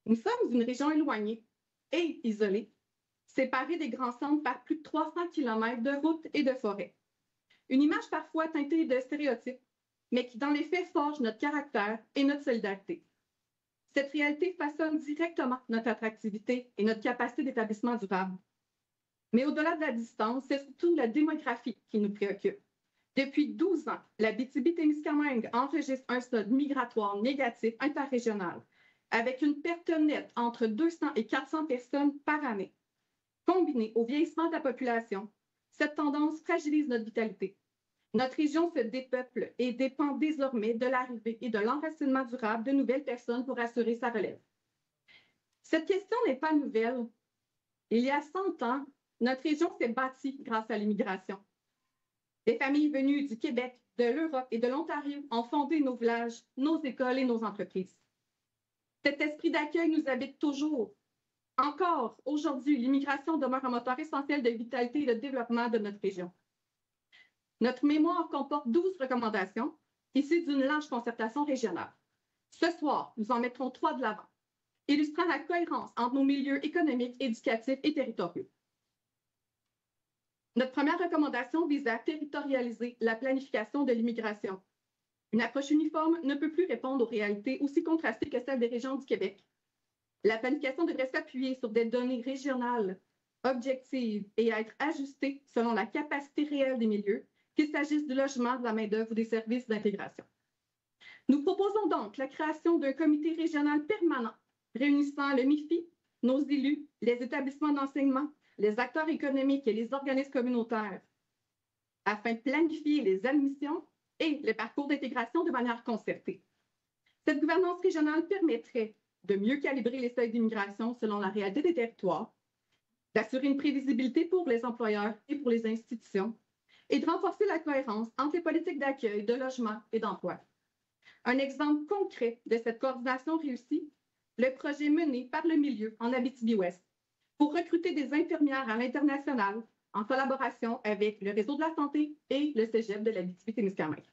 Nous sommes une région éloignée et isolée, séparée des grands centres par plus de 300 km de routes et de forêts. Une image parfois teintée de stéréotypes, mais qui dans les faits forge notre caractère et notre solidarité. Cette réalité façonne directement notre attractivité et notre capacité d'établissement durable. Mais au-delà de la distance, c'est surtout la démographie qui nous préoccupe. Depuis 12 ans, l'Abitibi-Témiscamingue enregistre un solde migratoire négatif interrégional, avec une perte nette entre 200 et 400 personnes par année. Combinée au vieillissement de la population, cette tendance fragilise notre vitalité. Notre région se dépeuple et dépend désormais de l'arrivée et de l'enracinement durable de nouvelles personnes pour assurer sa relève. Cette question n'est pas nouvelle. Il y a 100 ans, notre région s'est bâtie grâce à l'immigration. Des familles venues du Québec, de l'Europe et de l'Ontario ont fondé nos villages, nos écoles et nos entreprises. Cet esprit d'accueil nous habite toujours. Encore aujourd'hui, l'immigration demeure un moteur essentiel de vitalité et de développement de notre région. Notre mémoire comporte 12 recommandations issues d'une large concertation régionale. Ce soir, nous en mettrons 3 de l'avant, illustrant la cohérence entre nos milieux économiques, éducatifs et territoriaux. Notre première recommandation vise à territorialiser la planification de l'immigration. Une approche uniforme ne peut plus répondre aux réalités aussi contrastées que celles des régions du Québec. La planification devrait s'appuyer sur des données régionales, objectives et être ajustée selon la capacité réelle des milieux, qu'il s'agisse du logement, de la main-d'œuvre ou des services d'intégration. Nous proposons donc la création d'un comité régional permanent réunissant le MIFI, nos élus, les établissements d'enseignement, les acteurs économiques et les organismes communautaires, afin de planifier les admissions et les parcours d'intégration de manière concertée. Cette gouvernance régionale permettrait de mieux calibrer les seuils d'immigration selon la réalité des territoires, d'assurer une prévisibilité pour les employeurs et pour les institutions, et de renforcer la cohérence entre les politiques d'accueil, de logement et d'emploi. Un exemple concret de cette coordination réussie, le projet mené par le milieu en Abitibi-Ouest pour recruter des infirmières à l'international en collaboration avec le réseau de la santé et le cégep de l'Abitibi-Témiscamingue.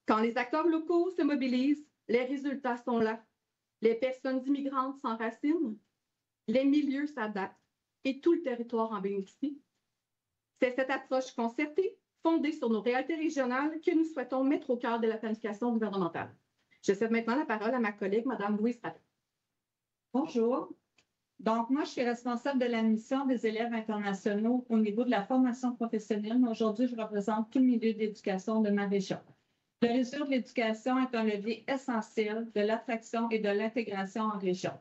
Quand les acteurs locaux se mobilisent, les résultats sont là. Les personnes immigrantes s'enracinent, les milieux s'adaptent et tout le territoire en bénéficie. C'est cette approche concertée, fondée sur nos réalités régionales, que nous souhaitons mettre au cœur de la planification gouvernementale. Je cède maintenant la parole à ma collègue, Mme Louise Ravet. Bonjour. Donc, moi, je suis responsable de la mission des élèves internationaux au niveau de la formation professionnelle. Aujourd'hui, je représente tout le milieu d'éducation de ma région. Le réseau de l'éducation est un levier essentiel de l'attraction et de l'intégration en région.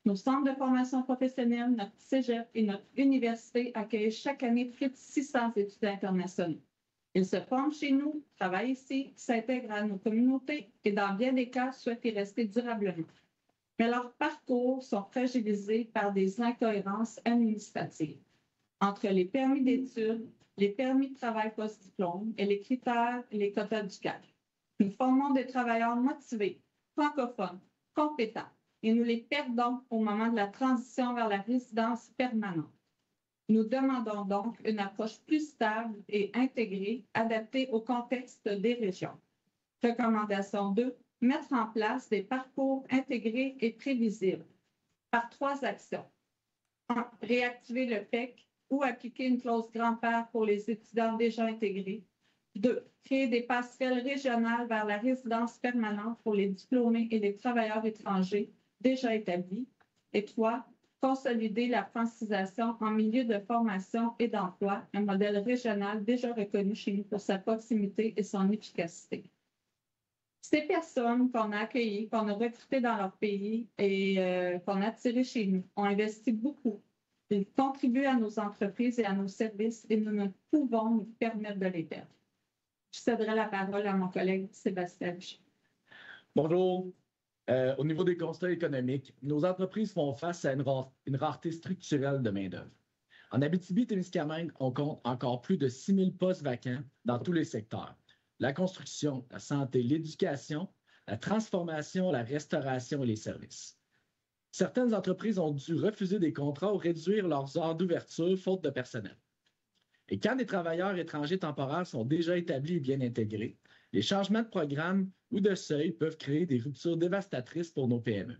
Nos centres de formation professionnelle, notre cégep et notre université accueillent chaque année plus de 600 étudiants internationaux. Ils se forment chez nous, travaillent ici, s'intègrent à nos communautés et, dans bien des cas, souhaitent y rester durablement. Mais leurs parcours sont fragilisés par des incohérences administratives entre les permis d'études, les permis de travail post-diplôme et les critères et les quotas du CAC. Nous formons des travailleurs motivés, francophones, compétents, et nous les perdons au moment de la transition vers la résidence permanente. Nous demandons donc une approche plus stable et intégrée, adaptée au contexte des régions. Recommandation 2. Mettre en place des parcours intégrés et prévisibles par 3 actions. 1. Réactiver le PEC ou appliquer une clause grand-père pour les étudiants déjà intégrés. 2. Créer des passerelles régionales vers la résidence permanente pour les diplômés et les travailleurs étrangers déjà établis. Et 3. Consolider la francisation en milieu de formation et d'emploi, un modèle régional déjà reconnu chez nous pour sa proximité et son efficacité. Ces personnes qu'on a accueillies, qu'on a recrutées dans leur pays et qu'on a attirées chez nous ont investi beaucoup. Ils contribuent à nos entreprises et à nos services et nous ne pouvons nous permettre de les perdre. Je céderai la parole à mon collègue Sébastien Boucher. Bonjour. Au niveau des constats économiques, nos entreprises font face à une rareté structurelle de main-d'œuvre. En Abitibi-Témiscamingue, on compte encore plus de 6 000 postes vacants dans tous les secteurs. La construction, la santé, l'éducation, la transformation, la restauration et les services. Certaines entreprises ont dû refuser des contrats ou réduire leurs heures d'ouverture faute de personnel. Et quand des travailleurs étrangers temporaires sont déjà établis et bien intégrés, les changements de programme ou de seuil peuvent créer des ruptures dévastatrices pour nos PME.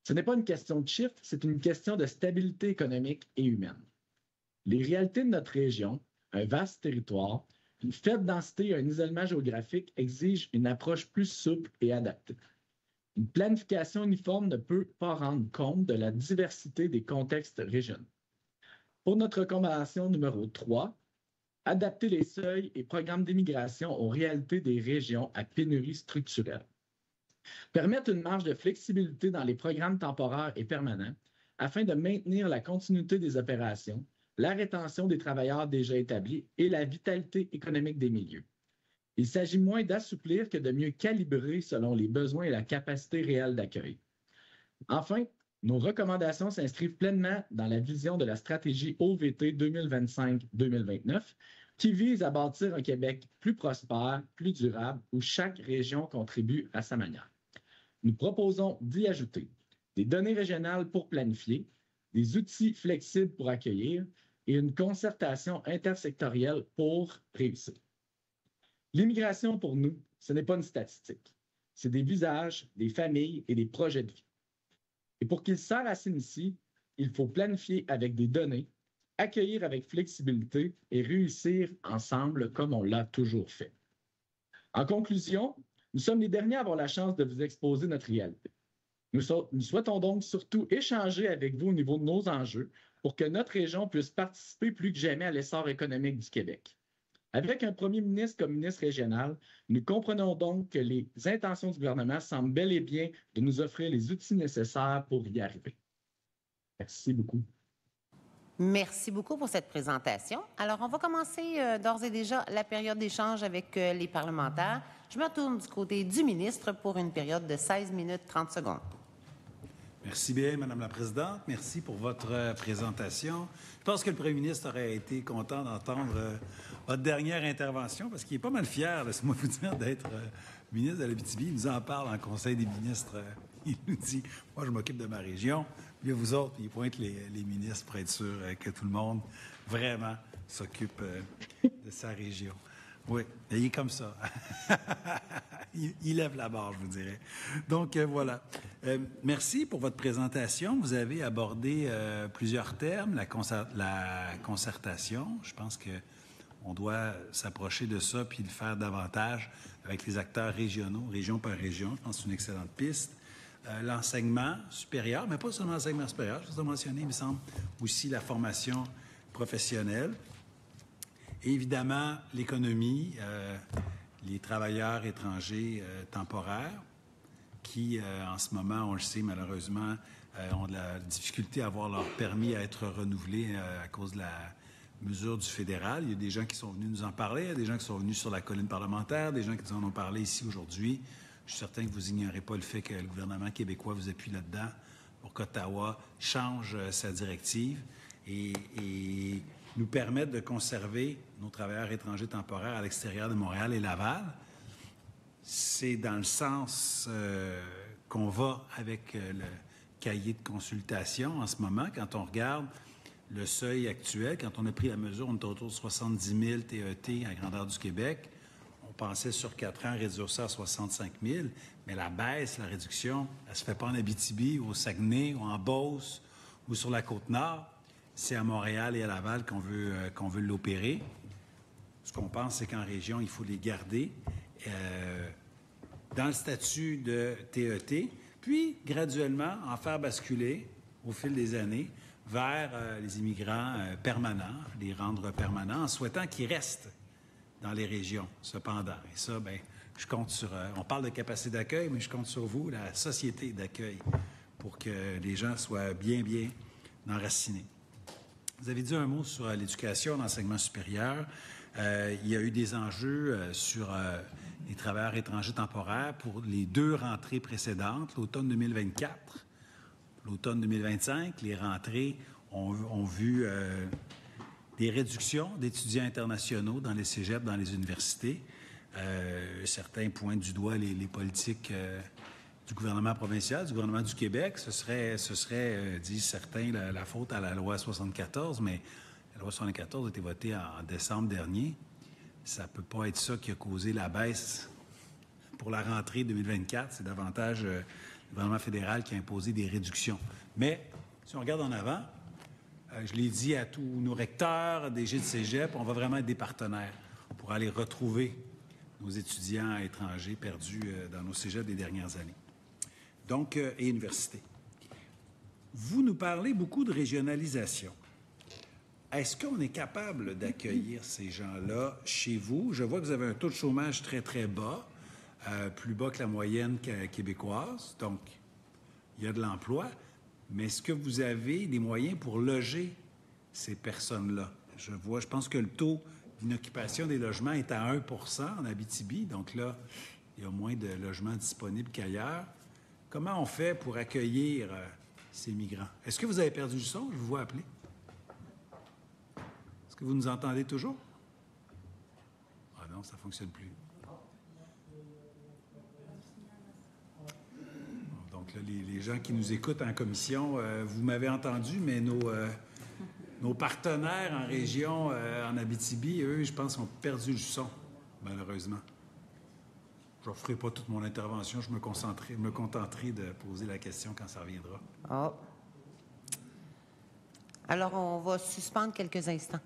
Ce n'est pas une question de chiffres, c'est une question de stabilité économique et humaine. Les réalités de notre région, un vaste territoire, une faible densité et un isolement géographique exigent une approche plus souple et adaptée. Une planification uniforme ne peut pas rendre compte de la diversité des contextes régionaux. Pour notre recommandation numéro 3, adapter les seuils et programmes d'immigration aux réalités des régions à pénurie structurelle. Permettre une marge de flexibilité dans les programmes temporaires et permanents afin de maintenir la continuité des opérations, la rétention des travailleurs déjà établis et la vitalité économique des milieux. Il s'agit moins d'assouplir que de mieux calibrer selon les besoins et la capacité réelle d'accueil. Enfin, nos recommandations s'inscrivent pleinement dans la vision de la stratégie OVT 2025-2029 qui vise à bâtir un Québec plus prospère, plus durable, où chaque région contribue à sa manière. Nous proposons d'y ajouter des données régionales pour planifier, des outils flexibles pour accueillir et une concertation intersectorielle pour réussir. L'immigration, pour nous, ce n'est pas une statistique. C'est des visages, des familles et des projets de vie. Et pour qu'ils servent à s'initier, il faut planifier avec des données, accueillir avec flexibilité et réussir ensemble comme on l'a toujours fait. En conclusion, nous sommes les derniers à avoir la chance de vous exposer notre réalité. Nous souhaitons donc surtout échanger avec vous au niveau de nos enjeux pour que notre région puisse participer plus que jamais à l'essor économique du Québec. Avec un premier ministre comme ministre régional, nous comprenons donc que les intentions du gouvernement semblent bel et bien de nous offrir les outils nécessaires pour y arriver. Merci beaucoup. Merci beaucoup pour cette présentation. Alors, on va commencer d'ores et déjà la période d'échange avec les parlementaires. Je me tourne du côté du ministre pour une période de 16 minutes 30 secondes. Merci bien, Madame la Présidente. Merci pour votre présentation. Je pense que le Premier ministre aurait été content d'entendre votre dernière intervention parce qu'il est pas mal fier, laissez-moi vous dire, d'être ministre de l'Abitibi. Il nous en parle en Conseil des ministres. Il nous dit, moi, je m'occupe de ma région. Puis vous autres, il pointe les ministres pour être sûr que tout le monde vraiment s'occupe de sa région. Oui, il est comme ça. il lève la barre, je vous dirais. Donc, voilà. Merci pour votre présentation. Vous avez abordé plusieurs termes, la concertation. Je pense qu'on doit s'approcher de ça puis le faire davantage avec les acteurs régionaux, région par région. Je pense que c'est une excellente piste. L'enseignement supérieur, mais pas seulement l'enseignement supérieur, je vous ai mentionné, il me semble, aussi la formation professionnelle. Et évidemment, l'économie, les travailleurs étrangers temporaires qui, en ce moment, on le sait malheureusement, ont de la difficulté à avoir leur permis à être renouvelé à cause de la mesure du fédéral. Il y a des gens qui sont venus nous en parler, il y a des gens qui sont venus sur la colline parlementaire, des gens qui nous en ont parlé ici aujourd'hui. Je suis certain que vous n'ignorez pas le fait que le gouvernement québécois vous appuie là-dedans pour qu'Ottawa change sa directive et nous permette de conserver nos travailleurs étrangers temporaires à l'extérieur de Montréal et Laval. C'est dans le sens qu'on va avec le cahier de consultation en ce moment. Quand on regarde le seuil actuel, quand on a pris la mesure, on est autour de 70 000 TET à grandeur du Québec. On pensait sur 4 ans réduire ça à 65 000, mais la baisse, la réduction, elle ne se fait pas en Abitibi, au Saguenay, ou en Beauce, ou sur la Côte-Nord. C'est à Montréal et à Laval qu'on veut l'opérer. Ce qu'on pense, c'est qu'en région, il faut les garder dans le statut de TET, puis graduellement en faire basculer au fil des années vers les immigrants permanents, les rendre permanents, en souhaitant qu'ils restent dans les régions, cependant. Et ça, bien, je compte sur... on parle de capacité d'accueil, mais je compte sur vous, la société d'accueil, pour que les gens soient bien enracinés. Vous avez dit un mot sur l'éducation, l'enseignement supérieur. Il y a eu des enjeux sur les travailleurs étrangers temporaires pour les 2 rentrées précédentes, l'automne 2024, l'automne 2025. Les rentrées ont vu... des réductions d'étudiants internationaux dans les cégeps, dans les universités. Certains pointent du doigt les politiques du gouvernement provincial, du gouvernement du Québec. Ce serait disent certains, la faute à la loi 74, mais la loi 74 a été votée en décembre dernier. Ça ne peut pas être ça qui a causé la baisse pour la rentrée 2024. C'est davantage le gouvernement fédéral qui a imposé des réductions. Mais si on regarde en avant, je l'ai dit à tous nos recteurs, DG de cégep, on va vraiment être des partenaires pour aller retrouver nos étudiants étrangers perdus dans nos cégeps des dernières années. Donc, et universités. Vous nous parlez beaucoup de régionalisation. Est-ce qu'on est capable d'accueillir ces gens-là chez vous? Je vois que vous avez un taux de chômage très, très bas, plus bas que la moyenne québécoise. Donc, il y a de l'emploi. Mais est-ce que vous avez des moyens pour loger ces personnes-là? Je pense que le taux d'inoccupation des logements est à 1 % en Abitibi. Donc là, il y a moins de logements disponibles qu'ailleurs. Comment on fait pour accueillir ces migrants? Est-ce que vous avez perdu le son? Je vous vois appeler. Est-ce que vous nous entendez toujours? Ah non, ça ne fonctionne plus. Donc là, les gens qui nous écoutent en commission, vous m'avez entendu, mais nos partenaires en région, en Abitibi, eux, je pense, ont perdu le son, malheureusement. Je ne ferai pas toute mon intervention, je me contenterai de poser la question quand ça reviendra. Oh. Alors, on va suspendre quelques instants.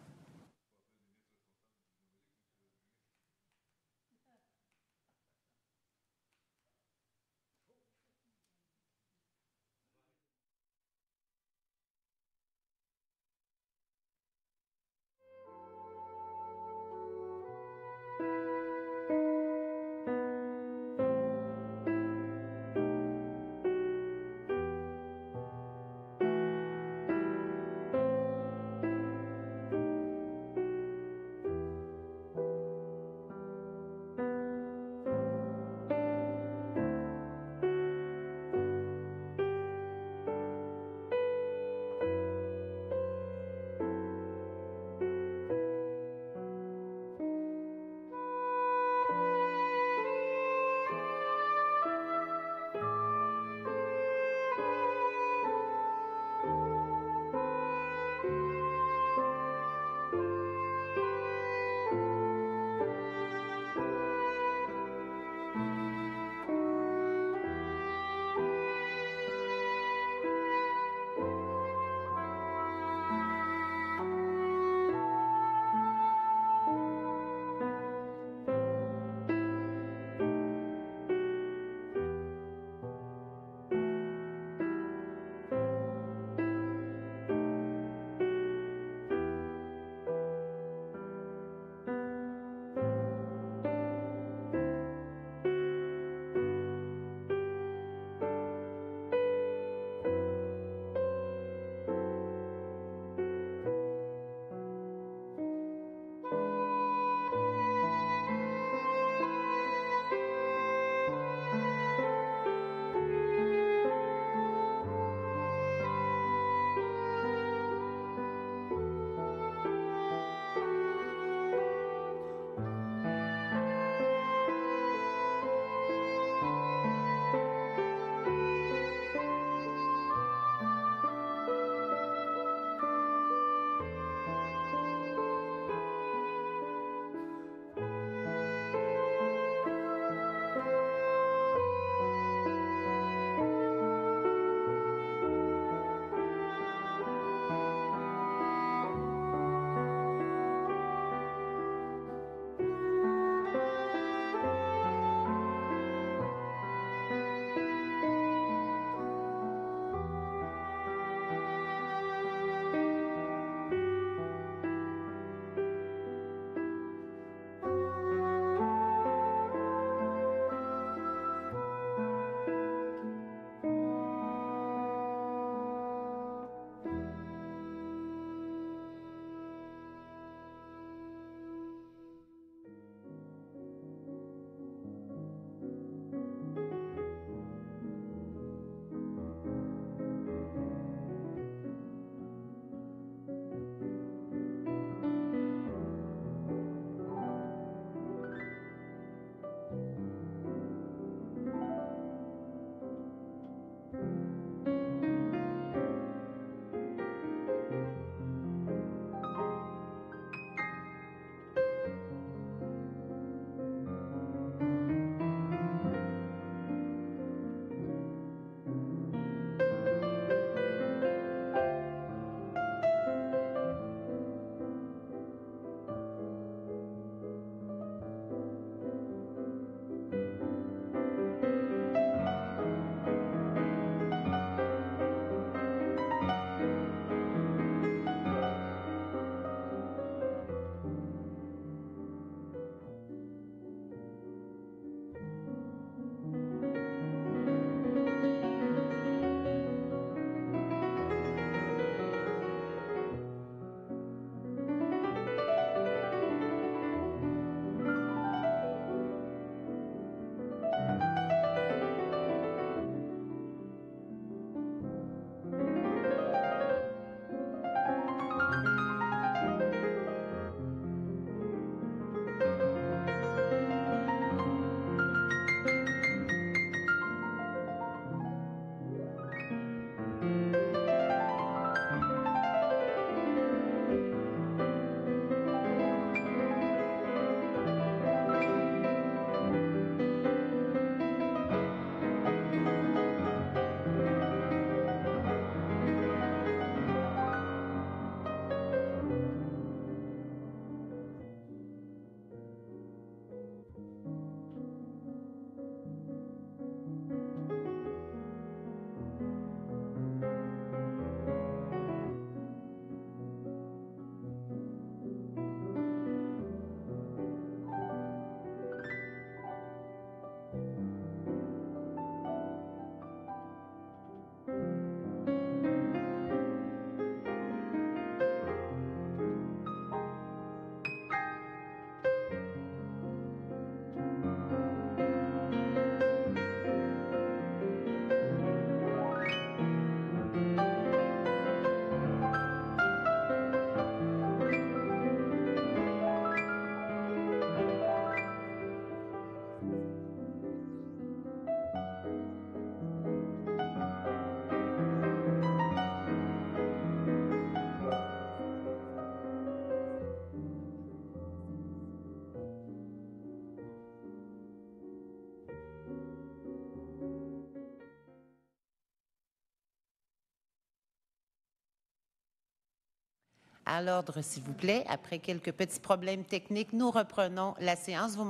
À l'ordre, s'il vous plaît. Après quelques petits problèmes techniques, nous reprenons la séance. Vous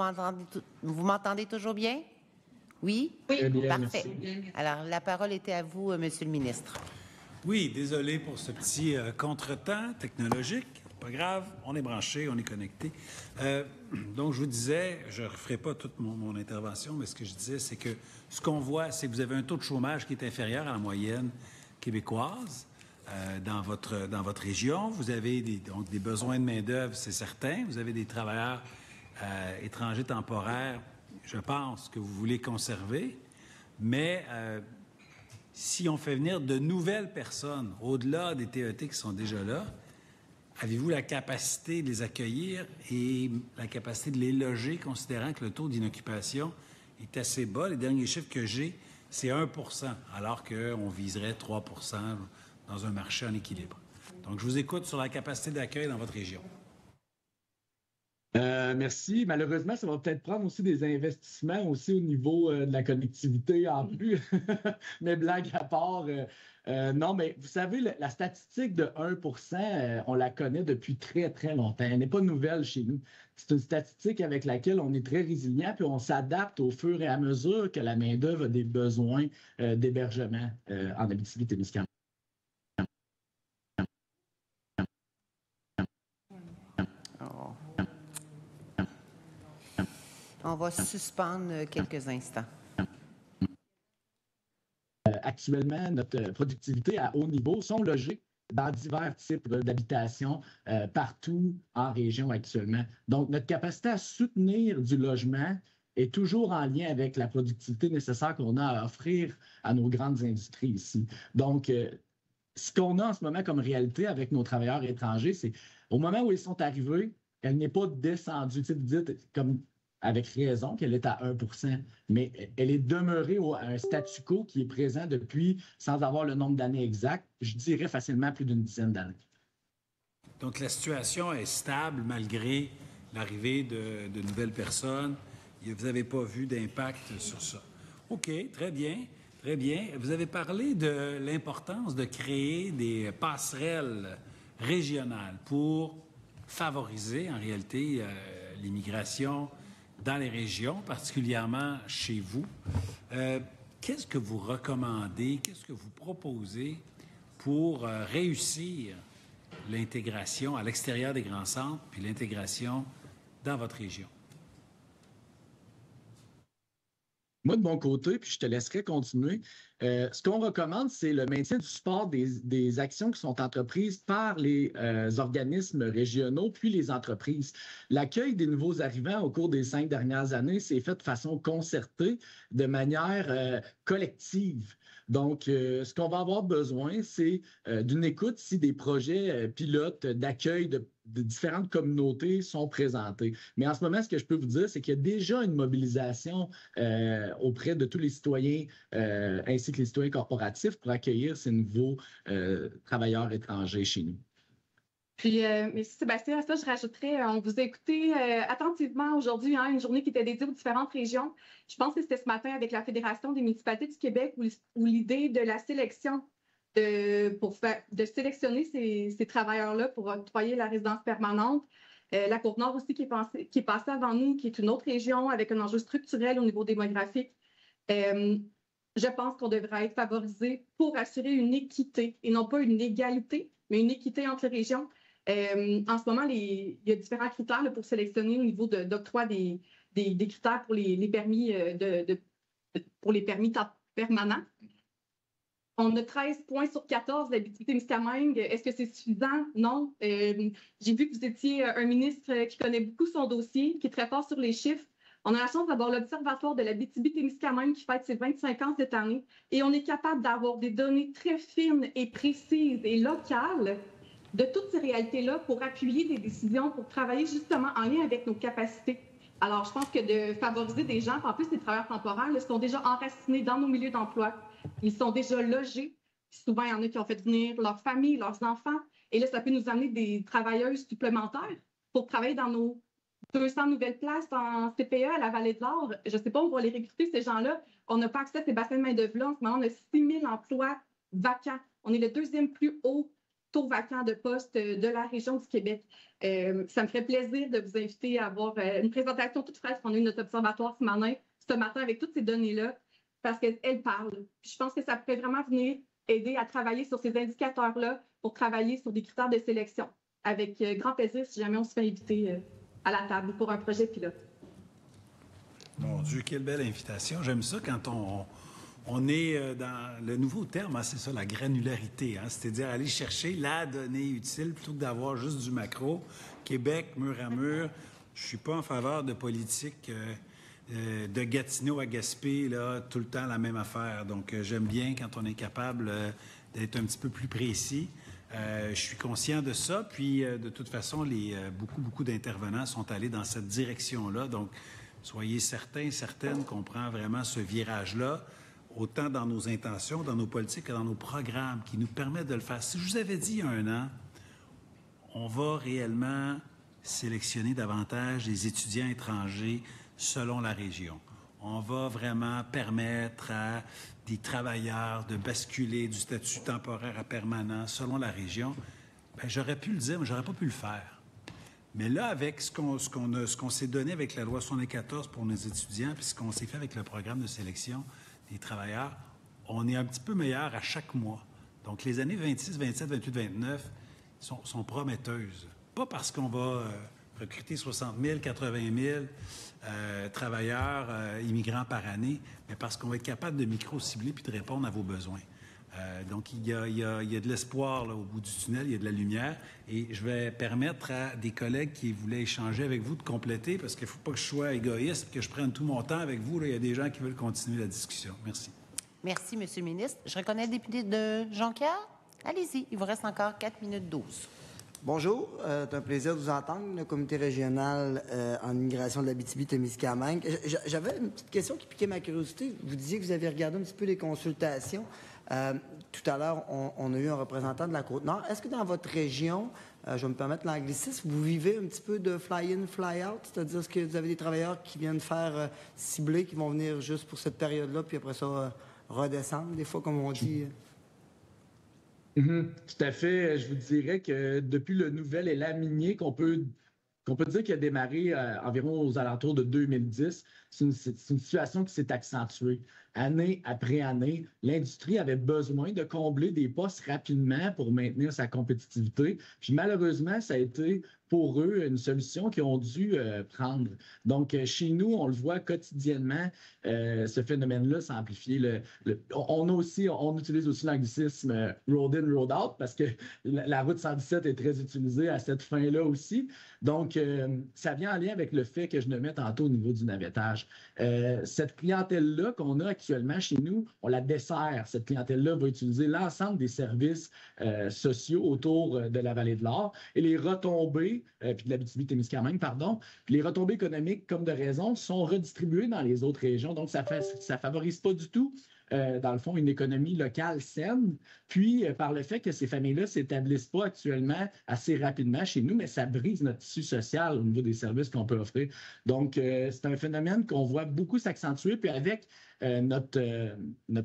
m'entendez toujours bien? Oui? Très bien, Parfait. merci. Alors, la parole était à vous, Monsieur le ministre. Oui, désolé pour ce petit contretemps technologique. Pas grave, on est branché, on est connecté. Donc, je vous disais, je ne referai pas toute mon intervention, mais ce que je disais, c'est que ce qu'on voit, c'est que vous avez un taux de chômage qui est inférieur à la moyenne québécoise dans votre région. Vous avez donc des besoins de main-d'œuvre, c'est certain. Vous avez des travailleurs étrangers temporaires, je pense, que vous voulez conserver. Mais si on fait venir de nouvelles personnes, au-delà des TET qui sont déjà là, avez-vous la capacité de les accueillir et la capacité de les loger, considérant que le taux d'inoccupation est assez bas? Les derniers chiffres que j'ai, c'est 1 alors qu'on viserait 3 dans un marché en équilibre. Donc, je vous écoute sur la capacité d'accueil dans votre région. Merci. Malheureusement, ça va peut-être prendre aussi des investissements aussi au niveau de la connectivité en plus. Mais blague à part, non, mais vous savez, la statistique de 1 on la connaît depuis très, très longtemps. Elle n'est pas nouvelle chez nous. C'est une statistique avec laquelle on est très résilient, puis on s'adapte au fur et à mesure que la main-d'œuvre a des besoins d'hébergement en Abitibi-Témiscamingue. On va suspendre quelques instants. Actuellement, notre productivité à haut niveau sont logées dans divers types d'habitations partout en région actuellement. Donc, notre capacité à soutenir du logement est toujours en lien avec la productivité nécessaire qu'on a à offrir à nos grandes industries ici. Donc, ce qu'on a en ce moment comme réalité avec nos travailleurs étrangers, c'est au moment où ils sont arrivés, elle n'est pas descendue. Tu sais, vous dites, comme avec raison, qu'elle est à 1 mais elle est demeurée à un statu quo qui est présent depuis, sans avoir le nombre d'années exact, je dirais facilement plus d'une dizaine d'années. Donc, la situation est stable malgré l'arrivée de nouvelles personnes. Vous n'avez pas vu d'impact sur ça. OK, très bien, très bien. Vous avez parlé de l'importance de créer des passerelles régionales pour favoriser, en réalité, l'immigration dans les régions, particulièrement chez vous. Qu'est-ce que vous recommandez, qu'est-ce que vous proposez pour réussir l'intégration à l'extérieur des grands centres, puis l'intégration dans votre région? Moi, de mon côté, puis je te laisserai continuer, ce qu'on recommande, c'est le maintien du support des actions qui sont entreprises par les organismes régionaux, puis les entreprises. L'accueil des nouveaux arrivants au cours des 5 dernières années s'est fait de façon concertée, de manière collective. Donc, ce qu'on va avoir besoin, c'est d'une écoute si des projets pilotes d'accueil de différentes communautés sont présentés. Mais en ce moment, ce que je peux vous dire, c'est qu'il y a déjà une mobilisation auprès de tous les citoyens ainsi que les citoyens corporatifs pour accueillir ces nouveaux travailleurs étrangers chez nous. Puis, merci Sébastien. À ça, je rajouterais, on vous a écouté attentivement aujourd'hui, une journée qui était dédiée aux différentes régions. Je pense que c'était ce matin avec la Fédération des municipalités du Québec où l'idée de la sélection, de sélectionner ces travailleurs-là pour octroyer la résidence permanente. La Côte-Nord aussi qui est passée avant nous, qui est une autre région avec un enjeu structurel au niveau démographique. Je pense qu'on devrait être favorisé pour assurer une équité, et non pas une égalité, mais une équité entre les régions. En ce moment, il y a différents critères pour sélectionner au niveau d'octroi des critères pour les permis pour les permis permanents. On a 13 points sur 14 d'Abitibi-Témiscamingue. Est-ce que c'est suffisant? Non. J'ai vu que vous étiez un ministre qui connaît beaucoup son dossier, qui est très fort sur les chiffres. On a la chance d'avoir l'Observatoire de l'Abitibi-Témiscamingue qui fête ses 25 ans cette année. Et on est capable d'avoir des données très fines et précises et locales de toutes ces réalités-là pour appuyer des décisions, pour travailler justement en lien avec nos capacités. Alors, je pense que de favoriser des gens, en plus, les travailleurs temporaires, ils sont déjà enracinés dans nos milieux d'emploi. Ils sont déjà logés. Souvent, il y en a qui ont fait venir leur famille, leurs enfants. Et là, ça peut nous amener des travailleuses supplémentaires pour travailler dans nos 200 nouvelles places en CPE à la Vallée de l'Or. Je ne sais pas où on va les recruter, ces gens-là. On n'a pas accès à ces bassins de main-d'œuvre-là. En ce moment, on a 6 000 emplois vacants. On est le deuxième plus haut taux vacant de poste de la région du Québec. Ça me ferait plaisir de vous inviter à avoir une présentation toute fraîche qu'on a eu notre observatoire ce matin avec toutes ces données-là, parce qu'elles parlent. Puis je pense que ça pourrait vraiment venir aider à travailler sur ces indicateurs-là pour travailler sur des critères de sélection. Avec grand plaisir si jamais on se fait inviter à la table pour un projet pilote. Mon Dieu, quelle belle invitation. J'aime ça quand on est dans le nouveau terme, hein, c'est ça, la granularité. Hein, c'est-à-dire aller chercher la donnée utile plutôt que d'avoir juste du macro. Québec, mur à mur. Je ne suis pas en faveur de politique de Gatineau à Gaspé, là, tout le temps la même affaire. Donc, j'aime bien quand on est capable d'être un petit peu plus précis. Je suis conscient de ça. Puis, de toute façon, beaucoup d'intervenants sont allés dans cette direction-là. Donc, soyez certaines qu'on prend vraiment ce virage-là, autant dans nos intentions, dans nos politiques que dans nos programmes qui nous permettent de le faire. Si je vous avais dit il y a un an, on va réellement sélectionner davantage des étudiants étrangers selon la région. On va vraiment permettre à des travailleurs de basculer du statut temporaire à permanent selon la région. Bien, j'aurais pu le dire, mais j'aurais pas pu le faire. Mais là, avec ce qu'on s'est donné avec la loi 74 pour nos étudiants, puis ce qu'on s'est fait avec le programme de sélection des travailleurs, on est un petit peu meilleur à chaque mois. Donc, les années 26, 27, 28, 29 sont prometteuses. Pas parce qu'on va recruter 60 000, 80 000 travailleurs immigrants par année, mais parce qu'on va être capable de micro-cibler puis de répondre à vos besoins. Donc, il y a de l'espoir là, au bout du tunnel, il y a de la lumière. Et je vais permettre à des collègues qui voulaient échanger avec vous de compléter, parce qu'il ne faut pas que je sois égoïste et que je prenne tout mon temps avec vous. Là, il y a des gens qui veulent continuer la discussion. Merci. Merci, M. le ministre. Je reconnais le député de Jonquière. Allez-y, il vous reste encore 4 minutes 12. Bonjour, c'est un plaisir de vous entendre, le comité régional en immigration de l'Abitibi-Témiscamingue. J'avais une petite question qui piquait ma curiosité. Vous disiez que vous avez regardé un petit peu les consultations. Tout à l'heure, on a eu un représentant de la Côte-Nord. Est-ce que dans votre région, je vais me permettre l'anglicisme, vous vivez un petit peu de fly-in, fly-out? C'est-à-dire, est-ce que vous avez des travailleurs qui viennent faire cibler, qui vont venir juste pour cette période-là, puis après ça, redescendre, des fois, comme on dit? Tout à fait. Je vous dirais que depuis le nouvel élan minier qu'on peut dire qu'il a démarré environ aux alentours de 2010, c'est une situation qui s'est accentuée. Année après année, l'industrie avait besoin de combler des postes rapidement pour maintenir sa compétitivité. Puis malheureusement, ça a été pour eux une solution qu'ils ont dû prendre. Donc, chez nous, on le voit quotidiennement, ce phénomène-là s'amplifier. On utilise aussi l'anglicisme road in, road out, parce que la route 117 est très utilisée à cette fin-là aussi. Donc, ça vient en lien avec le fait que je nommais tantôt au niveau du navettage. Cette clientèle-là qu'on a actuellement chez nous, on la dessert. Cette clientèle-là va utiliser l'ensemble des services sociaux autour de la Vallée de l'Or et les retombées, puis de l'Abitibi-Témiscamingue, pardon, puis les retombées économiques, comme de raison, sont redistribuées dans les autres régions. Donc, ça favorise pas du tout dans le fond, une économie locale saine, puis par le fait que ces familles-là ne s'établissent pas actuellement assez rapidement chez nous, mais ça brise notre tissu social au niveau des services qu'on peut offrir. Donc, c'est un phénomène qu'on voit beaucoup s'accentuer, puis avec notre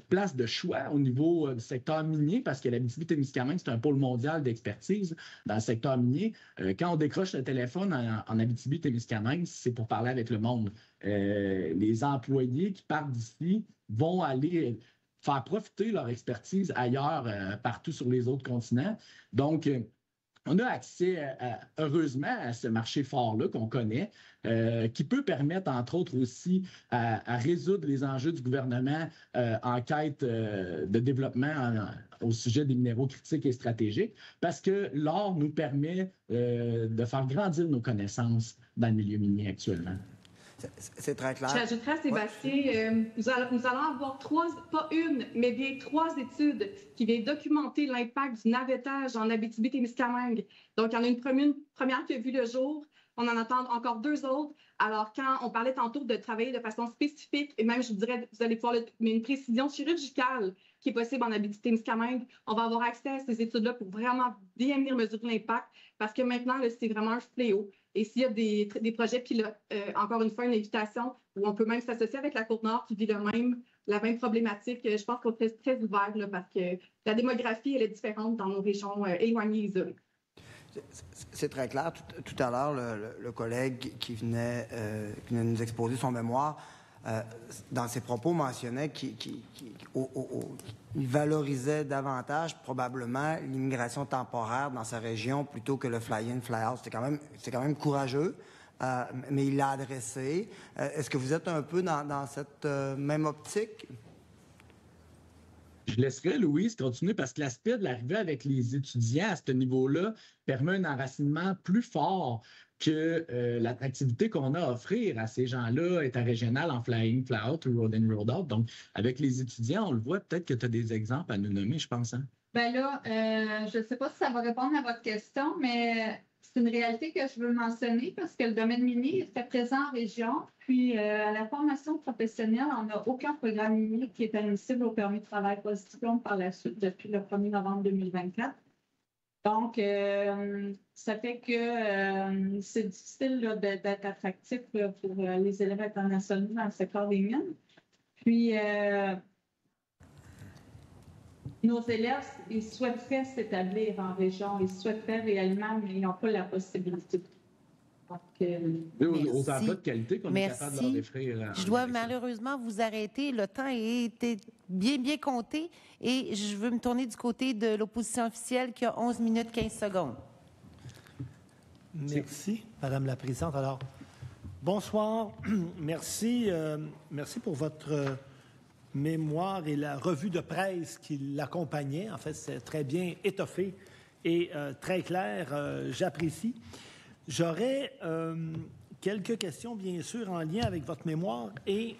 place de choix au niveau du secteur minier, parce que l'Abitibi-Témiscamingue, c'est un pôle mondial d'expertise dans le secteur minier. Quand on décroche le téléphone en Abitibi-Témiscamingue, c'est pour parler avec le monde. Les employés qui partent d'ici vont aller faire profiter leur expertise ailleurs, partout sur les autres continents. Donc, on a accès, heureusement, à ce marché fort-là qu'on connaît, qui peut permettre, entre autres aussi, à résoudre les enjeux du gouvernement en quête de développement au sujet des minéraux critiques et stratégiques, parce que l'or nous permet de faire grandir nos connaissances dans le milieu minier actuellement. C'est très clair. J'ajouterais à Sébastien, nous allons avoir pas une, mais bien 3 études qui viennent documenter l'impact du navettage en Abitibi-Témiscamingue. Donc, il y en a une première qui a vu le jour. On en attend encore 2 autres. Alors, quand on parlait tantôt de travailler de façon spécifique, et même, je vous dirais, vous allez pouvoir mais une précision chirurgicale qui est possible en Abitibi-Témiscamingue, on va avoir accès à ces études-là pour vraiment bien venir mesurer l'impact, parce que maintenant, là, c'est vraiment un fléau. Et s'il y a des projets pilotes, encore une fois, une invitation où on peut même s'associer avec la Côte-Nord qui vit le même la même problématique. Je pense qu'on est très ouvert là, parce que la démographie, elle est différente dans nos régions éloignées et isolées. C'est très clair. Tout à l'heure, le collègue qui venait nous exposer son mémoire, dans ses propos, mentionnait qu'il valorisait davantage probablement l'immigration temporaire dans sa région plutôt que le fly-in, fly-out. C'est quand même courageux, mais il l'a adressé. Est-ce que vous êtes un peu dans cette même optique? Je laisserai Louise continuer parce que l'aspect de l'arrivée avec les étudiants à ce niveau-là permet un enracinement plus fort que l'attractivité qu'on a à offrir à ces gens-là interrégionales en fly-in, fly-out ou road in, road out. Donc, avec les étudiants, on le voit, peut-être que tu as des exemples à nous nommer, je pense. Hein? Bien là, je ne sais pas si ça va répondre à votre question, mais c'est une réalité que je veux mentionner parce que le domaine minier est très présent en région. Puis, à la formation professionnelle, on n'a aucun programme minier qui est admissible au permis de travail post-diplôme par la suite depuis le 1er novembre 2024. Donc, ça fait que c'est difficile là, d'être attractif là, pour les élèves internationaux dans le secteur des mines. Puis, nos élèves, ils souhaiteraient s'établir en région, ils souhaiteraient réellement, mais ils n'ont pas la possibilité. Donc, aux emplois de qualité qu'on est capable de leur offrir. Je dois malheureusement vous arrêter. Le temps était bien compté et je veux me tourner du côté de l'opposition officielle qui a 11 minutes 15 secondes. Merci, Madame la Présidente. Alors, bonsoir. Merci pour votre mémoire et la revue de presse qui l'accompagnait. En fait, c'est très bien étoffé et très clair. J'apprécie. J'aurais quelques questions, bien sûr, en lien avec votre mémoire et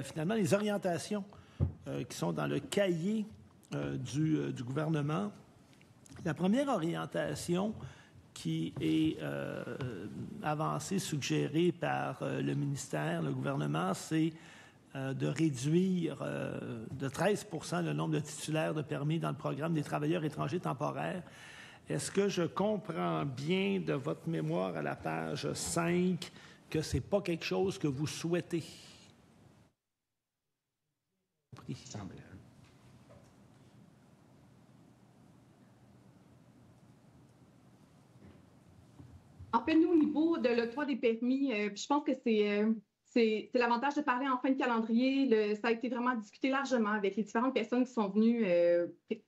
finalement les orientations qui sont dans le cahier du gouvernement. La première orientation qui est avancée, suggérée par le ministère, le gouvernement, c'est de réduire de 13 % le nombre de titulaires de permis dans le programme des travailleurs étrangers temporaires. Est-ce que je comprends bien de votre mémoire à la page 5 que ce n'est pas quelque chose que vous souhaitez? En fait, nous, au niveau de l'octroi des permis, je pense que c'est l'avantage de parler en fin de calendrier. Ça a été vraiment discuté largement avec les différentes personnes qui sont venues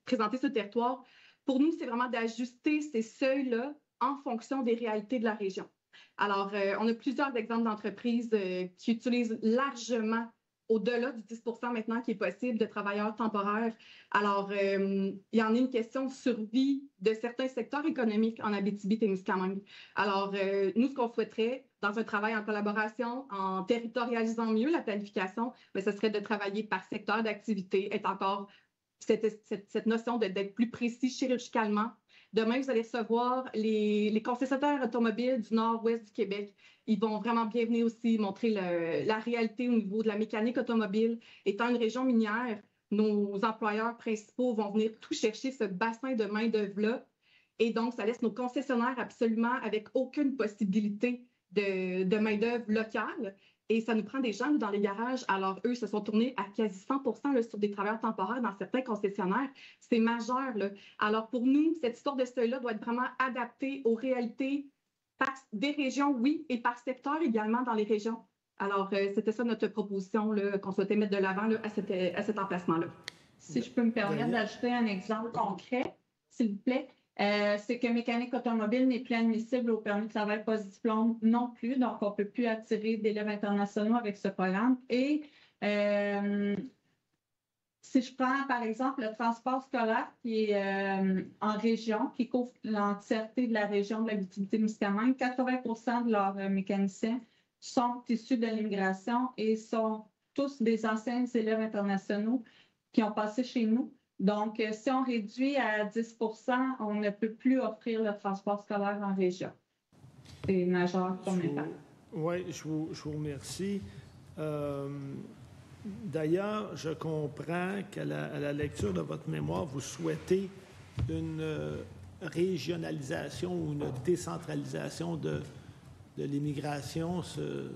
présenter ce territoire. Pour nous, c'est vraiment d'ajuster ces seuils-là en fonction des réalités de la région. Alors, on a plusieurs exemples d'entreprises qui utilisent largement au-delà du 10 % maintenant qui est possible de travailleurs temporaires. Alors, il y en a une question de survie de certains secteurs économiques en Abitibi-Témiscamingue. Alors, nous, ce qu'on souhaiterait, dans un travail en collaboration, en territorialisant mieux la planification, mais ce serait de travailler par secteur d'activité, être encore cette notion d'être plus précis chirurgicalement. Demain, vous allez recevoir les concessionnaires automobiles du nord-ouest du Québec. Ils vont vraiment bien venir aussi montrer la réalité au niveau de la mécanique automobile. Étant une région minière, nos employeurs principaux vont venir tout chercher ce bassin de main-d'œuvre-là. Et donc, ça laisse nos concessionnaires absolument avec aucune possibilité de main-d'œuvre locale. Et ça nous prend des gens dans les garages. Alors, eux se sont tournés à quasi 100 % là, sur des travailleurs temporaires dans certains concessionnaires. C'est majeur. Là. Alors, pour nous, cette histoire de seuil-là doit être vraiment adaptée aux réalités des régions, oui, et par secteur également dans les régions. Alors, c'était ça notre proposition là, qu'on souhaitait mettre de l'avant là, à cet emplacement-là. Si je peux me permettre d'ajouter un exemple concret, s'il vous plaît. C'est que mécanique automobile n'est plus admissible au permis de travail post-diplôme non plus, donc on ne peut plus attirer d'élèves internationaux avec ce programme. Et si je prends par exemple le transport scolaire qui est en région, qui couvre l'entièreté de la région de l'Abitibi-Témiscamingue, 80 % de leurs mécaniciens sont issus de l'immigration et sont tous des anciens élèves internationaux qui ont passé chez nous. Donc, si on réduit à 10 % on ne peut plus offrir le transport scolaire en région. C'est majeur comme impact. Oui, je vous remercie. D'ailleurs, je comprends qu'à la lecture de votre mémoire, vous souhaitez une régionalisation ou une décentralisation de l'immigration, ce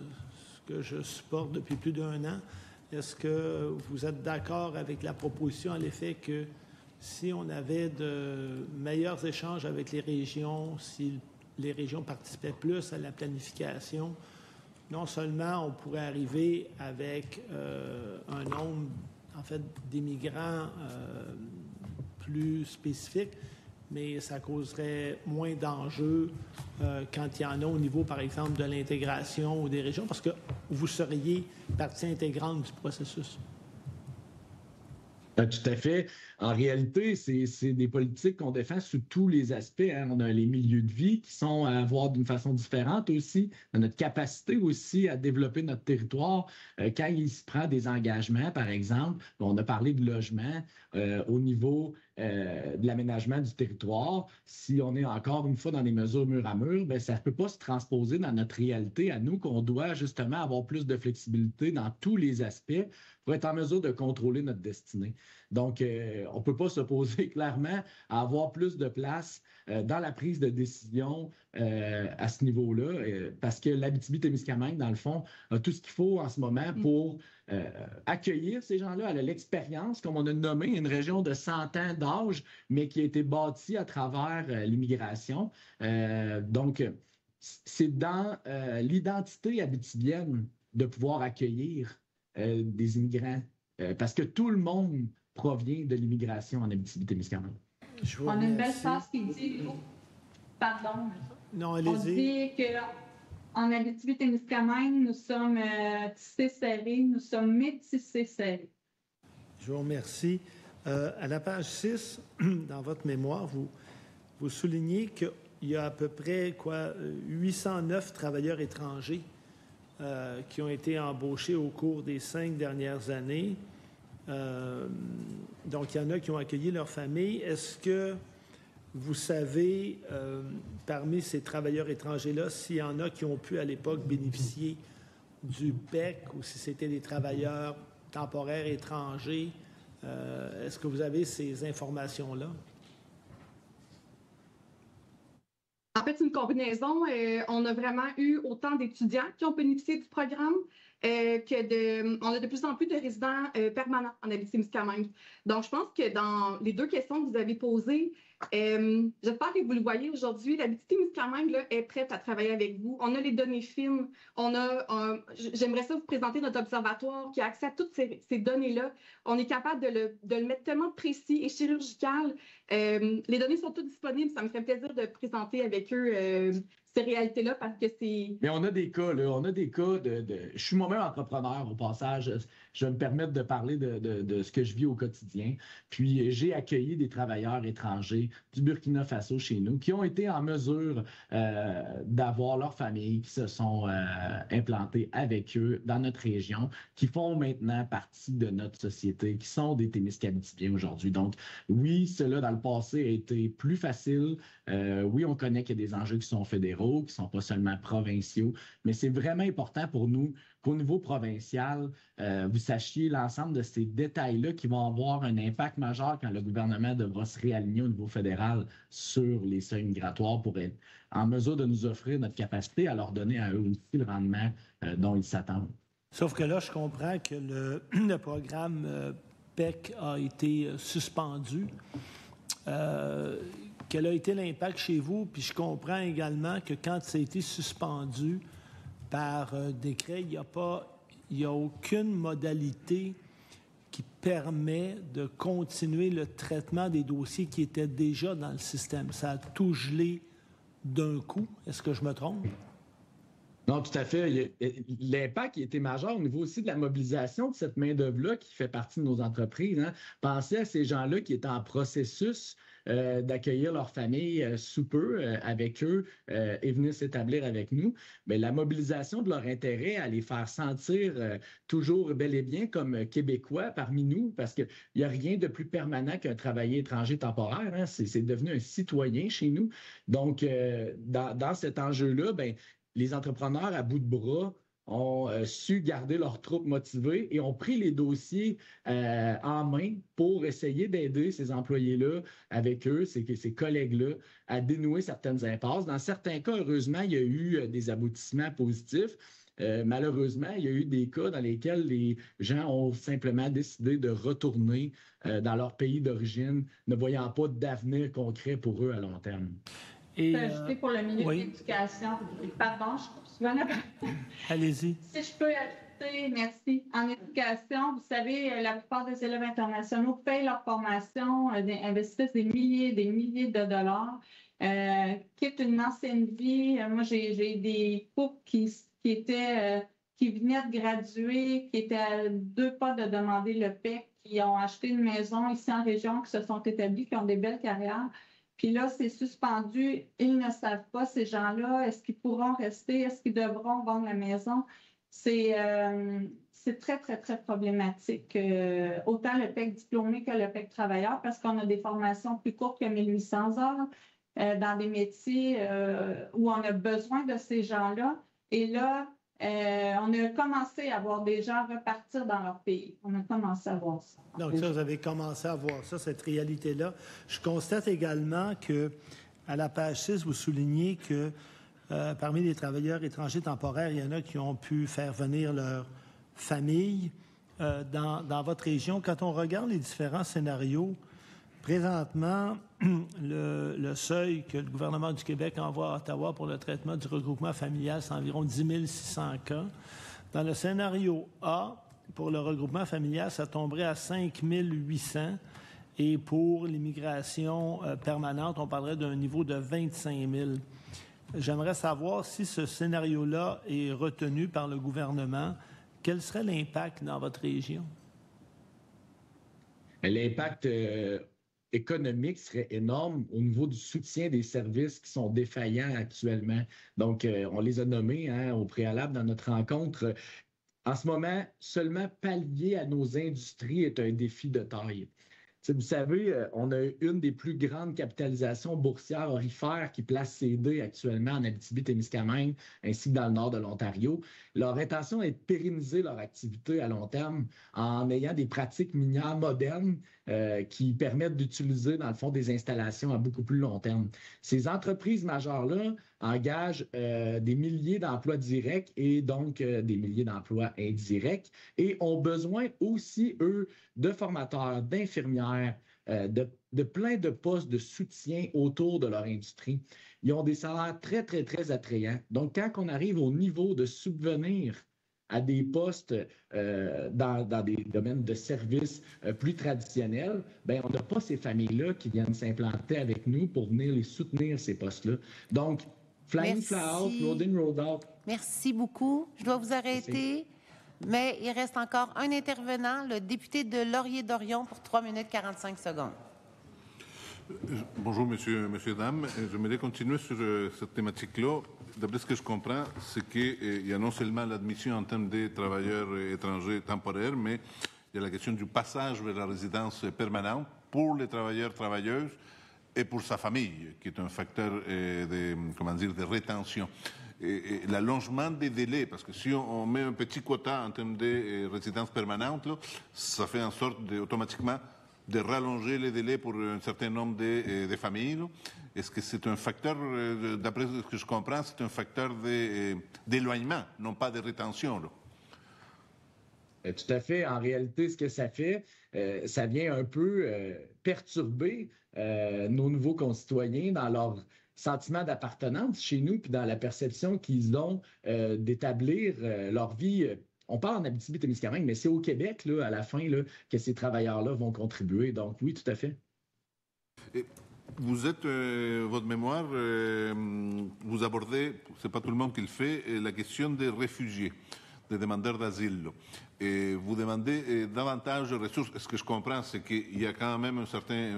que je supporte depuis plus d'1 an. Est-ce que vous êtes d'accord avec la proposition à l'effet que si on avait de meilleurs échanges avec les régions, si les régions participaient plus à la planification, non seulement on pourrait arriver avec un nombre, en fait, d'immigrants plus spécifique, mais ça causerait moins d'enjeux quand il y en a au niveau, par exemple, de l'intégration ou des régions, parce que vous seriez partie intégrante du processus. Tout à fait. En réalité, c'est des politiques qu'on défend sous tous les aspects. Hein. On a les milieux de vie qui sont à voir d'une façon différente aussi, notre capacité aussi à développer notre territoire. Quand il se prend des engagements, par exemple, on a parlé de logement au niveau de l'aménagement du territoire. Si on est encore une fois dans des mesures mur à mur, bien, ça ne peut pas se transposer dans notre réalité à nous, qu'on doit justement avoir plus de flexibilité dans tous les aspects pour être en mesure de contrôler notre destinée. Donc, on ne peut pas s'opposer clairement à avoir plus de place dans la prise de décision à ce niveau-là, parce que l'Abitibi-Témiscamingue, dans le fond, a tout ce qu'il faut en ce moment pour accueillir ces gens-là. Elle a l'expérience, comme on a nommé, une région de 100 ans d'âge, mais qui a été bâtie à travers l'immigration. Donc, c'est dans l'identité abitibienne de pouvoir accueillir des immigrants, parce que tout le monde provient de l'immigration en Abitibi-Témiscamingue. On a une belle phrase qui dit... Pardon. Non, On allez-y. dit qu'en Abitibi-Témiscamingue, nous sommes tissés serrés, nous sommes métissés serrés. Je vous remercie. À la page 6, dans votre mémoire, vous soulignez qu'il y a à peu près 809 travailleurs étrangers qui ont été embauchés au cours des 5 dernières années. Donc, il y en a qui ont accueilli leur famille. Est-ce que vous savez, parmi ces travailleurs étrangers-là, s'il y en a qui ont pu à l'époque bénéficier du PEC ou si c'était des travailleurs temporaires étrangers? Est-ce que vous avez ces informations-là? En fait, c'est une combinaison. On a vraiment eu autant d'étudiants qui ont bénéficié du programme on a de plus en plus de résidents permanents en Abitibi-Témiscamingue. Donc, je pense que dans les deux questions que vous avez posées, j'espère que vous le voyez aujourd'hui, l'Abitibi-Témiscamingue est prête à travailler avec vous. On a les données fines. J'aimerais ça vous présenter notre observatoire qui a accès à toutes ces données-là. On est capable de le mettre tellement précis et chirurgical. Les données sont toutes disponibles. Ça me ferait plaisir de présenter avec eux ces réalités-là parce que c'est... Mais on a des cas, là. On a des cas de... Je suis moi-même entrepreneur au passage. Je vais me permettre de parler de ce que je vis au quotidien. Puis j'ai accueilli des travailleurs étrangers du Burkina Faso chez nous qui ont été en mesure d'avoir leur famille, qui se sont implantés avec eux dans notre région, qui font maintenant partie de notre société, qui sont des Témiscabitibiens aujourd'hui. Donc oui, cela dans le passé a été plus facile. Oui, on connaît qu'il y a des enjeux qui sont fédéraux, qui ne sont pas seulement provinciaux, mais c'est vraiment important pour nous qu'au niveau provincial, vous sachiez l'ensemble de ces détails-là qui vont avoir un impact majeur quand le gouvernement devra se réaligner au niveau fédéral sur les seuils migratoires pour être en mesure de nous offrir notre capacité à leur donner à eux aussi le rendement dont ils s'attendent. Sauf que là, je comprends que le programme PEC a été suspendu. Quel a été l'impact chez vous? Puis je comprends également que quand ça a été suspendu par décret, il n'y a aucune modalité qui permet de continuer le traitement des dossiers qui étaient déjà dans le système. Ça a tout gelé d'un coup. Est-ce que je me trompe? Non, tout à fait. L'impact qui a été majeur au niveau aussi de la mobilisation de cette main-d'œuvre-là qui fait partie de nos entreprises. Hein. Pensez à ces gens-là qui étaient en processus d'accueillir leur famille sous peu avec eux et venir s'établir avec nous. Mais la mobilisation de leur intérêt à les faire sentir toujours bel et bien comme Québécois parmi nous, parce qu'il n'y a rien de plus permanent qu'un travailleur étranger temporaire. Hein. C'est devenu un citoyen chez nous. Donc, dans cet enjeu-là, bien, les entrepreneurs à bout de bras ont su garder leurs troupes motivées et ont pris les dossiers en main pour essayer d'aider ces employés-là avec eux, ces collègues-là, à dénouer certaines impasses. Dans certains cas, heureusement, il y a eu des aboutissements positifs. malheureusement, il y a eu des cas dans lesquels les gens ont simplement décidé de retourner dans leur pays d'origine, ne voyant pas d'avenir concret pour eux à long terme. Et ajouter pour le milieu de l'éducation. Pardon, je suis venue. Allez-y. Si je peux ajouter, merci. En éducation, vous savez, la plupart des élèves internationaux payent leur formation, investissent des milliers de dollars, quittent une ancienne vie. Moi, j'ai des couples qui venaient de graduer, qui étaient à 2 pas de demander le PEC, qui ont acheté une maison ici en région, qui se sont établis, qui ont des belles carrières. Puis là, c'est suspendu. Ils ne savent pas, ces gens-là, est-ce qu'ils pourront rester? Est-ce qu'ils devront vendre la maison? C'est très, très, très problématique. Autant le PEC diplômé que le PEC travailleur, parce qu'on a des formations plus courtes que 1800 heures dans des métiers où on a besoin de ces gens-là. Et là, on a commencé à voir des gens repartir dans leur pays. On a commencé à voir ça. Donc, ça, vous avez commencé à voir ça, cette réalité-là. Je constate également que, à la page 6, vous soulignez que parmi les travailleurs étrangers temporaires, il y en a qui ont pu faire venir leur famille dans votre région. Quand on regarde les différents scénarios, présentement, le seuil que le gouvernement du Québec envoie à Ottawa pour le traitement du regroupement familial, c'est environ 10 600 cas. Dans le scénario A, pour le regroupement familial, ça tomberait à 5 800. Et pour l'immigration permanente, on parlerait d'un niveau de 25 000. J'aimerais savoir si ce scénario-là est retenu par le gouvernement. Quel serait l'impact dans votre région? L'impact économique serait énorme au niveau du soutien des services qui sont défaillants actuellement. Donc, on les a nommés au préalable dans notre rencontre. En ce moment, seulement pallier à nos industries est un défi de taille. Vous savez, on a une des plus grandes capitalisations boursières aurifères qui place ses dés actuellement en Abitibi-Témiscamingue ainsi que dans le nord de l'Ontario. Leur intention est de pérenniser leur activité à long terme en ayant des pratiques minières modernes qui permettent d'utiliser, dans le fond, des installations à beaucoup plus long terme. Ces entreprises majeures-là engagent des milliers d'emplois directs et donc des milliers d'emplois indirects et ont besoin aussi, eux, de formateurs, d'infirmières, de plein de postes de soutien autour de leur industrie. Ils ont des salaires très, très, très attrayants. Donc, quand on arrive au niveau de subvenir à des postes dans des domaines de services plus traditionnels, bien, on n'a pas ces familles-là qui viennent s'implanter avec nous pour venir les soutenir, ces postes-là. Donc, Flying Fly Out, Loading Road Out. Merci beaucoup. Je dois vous arrêter. Mais il reste encore un intervenant, le député de Laurier-Dorion, pour 3 minutes 45 secondes. Bonjour, monsieur, dames. J'aimerais continuer sur cette thématique-là. D'après ce que je comprends, c'est qu'il y a non seulement l'admission en termes de travailleurs étrangers temporaires, mais il y a la question du passage vers la résidence permanente pour les travailleurs-travailleuses et pour sa famille, qui est un facteur de rétention. Et l'allongement des délais, parce que si on met un petit quota en termes de résidence permanente, là, ça fait en sorte automatiquement de rallonger les délais pour un certain nombre de familles. Est-ce que c'est un facteur, d'après ce que je comprends, c'est un facteur d'éloignement, non pas de rétention? Là. Tout à fait. En réalité, ce que ça fait, ça vient un peu perturber nos nouveaux concitoyens dans leur sentiment d'appartenance chez nous, puis dans la perception qu'ils ont d'établir leur vie. On parle en Abitibi-Témiscamingue, mais c'est au Québec, là, à la fin, là, que ces travailleurs-là vont contribuer. Donc, oui, tout à fait. Et vous êtes, votre mémoire, vous abordez, c'est pas tout le monde qui le fait, la question des réfugiés, des demandeurs d'asile. Et vous demandez davantage de ressources. Ce que je comprends, c'est qu'il y a quand même un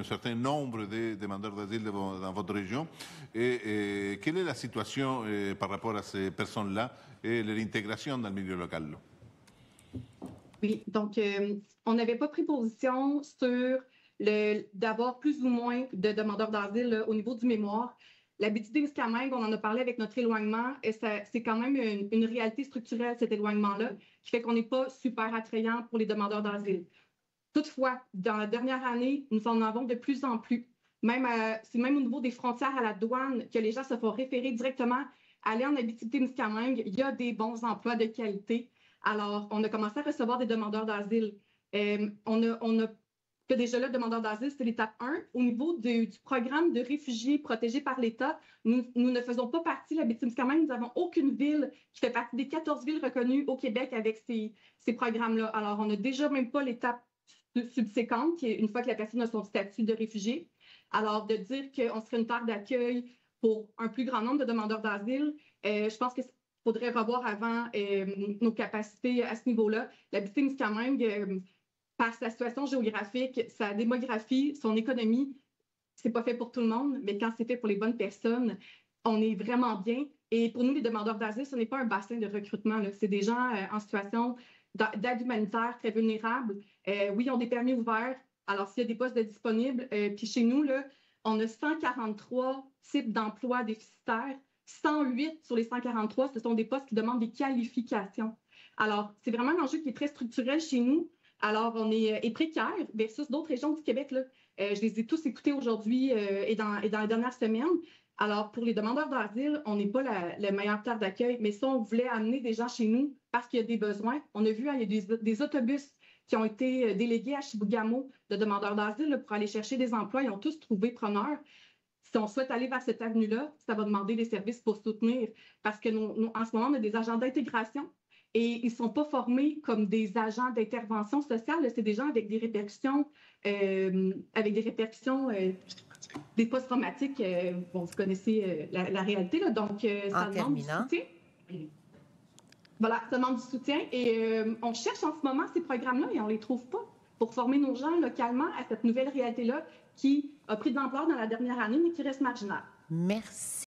certain nombre de demandeurs d'asile dans votre région. Et quelle est la situation par rapport à ces personnes-là et leur intégration dans le milieu local? Là? Oui, donc on n'avait pas pris position sur d'avoir plus ou moins de demandeurs d'asile au niveau du mémoire. L'Abitibi-Témiscamingue, on en a parlé avec notre éloignement, et c'est quand même une réalité structurelle, cet éloignement-là, qui fait qu'on n'est pas super attrayant pour les demandeurs d'asile. Toutefois, dans la dernière année, nous en avons de plus en plus. C'est même au niveau des frontières à la douane que les gens se font référer directement allez en Abitibi-Témiscamingue, il y a des bons emplois de qualité. Alors, on a commencé à recevoir des demandeurs d'asile. On a fait déjà là, demandeurs d'asile, c'est l'étape 1. Au niveau du programme de réfugiés protégés par l'État, nous ne faisons pas partie, l'Abitibi-Témiscamingue, nous n'avons aucune ville qui fait partie des 14 villes reconnues au Québec avec ces programmes-là. Alors, on n'a déjà même pas l'étape subséquente, qui est une fois que la personne a son statut de réfugié. Alors, de dire qu'on serait une terre d'accueil pour un plus grand nombre de demandeurs d'asile, je pense qu'il faudrait revoir avant nos capacités à ce niveau-là. L'Abitibi-Témiscamingue, par sa situation géographique, sa démographie, son économie, c'est pas fait pour tout le monde, mais quand c'est fait pour les bonnes personnes, on est vraiment bien. Et pour nous, les demandeurs d'asile, ce n'est pas un bassin de recrutement. C'est des gens en situation d'aide humanitaire très vulnérables. Oui, ils ont des permis ouverts. Alors, s'il y a des postes disponibles, puis chez nous, là, on a 143 types d'emplois déficitaires. 108 sur les 143, ce sont des postes qui demandent des qualifications. Alors, c'est vraiment un enjeu qui est très structurel chez nous. Alors, on est précaire versus d'autres régions du Québec. Là. Je les ai tous écoutés aujourd'hui et dans les dernières semaines. Alors, pour les demandeurs d'asile, on n'est pas la meilleure terre d'accueil, mais si on voulait amener des gens chez nous parce qu'il y a des besoins, on a vu, hein, il y a des autobus qui ont été délégués à Chibougamau de demandeurs d'asile pour aller chercher des emplois. Ils ont tous trouvé preneurs. Si on souhaite aller vers cette avenue-là, ça va demander des services pour soutenir parce que en ce moment, on a des agents d'intégration. Et ils ne sont pas formés comme des agents d'intervention sociale. C'est des gens avec des répercussions, des post-traumatiques. Bon, vous connaissez la réalité, là, donc ça demande du soutien. Voilà, ça demande du soutien. Et on cherche en ce moment ces programmes-là et on ne les trouve pas pour former nos gens localement à cette nouvelle réalité-là qui a pris de l'ampleur dans la dernière année, mais qui reste marginale. Merci.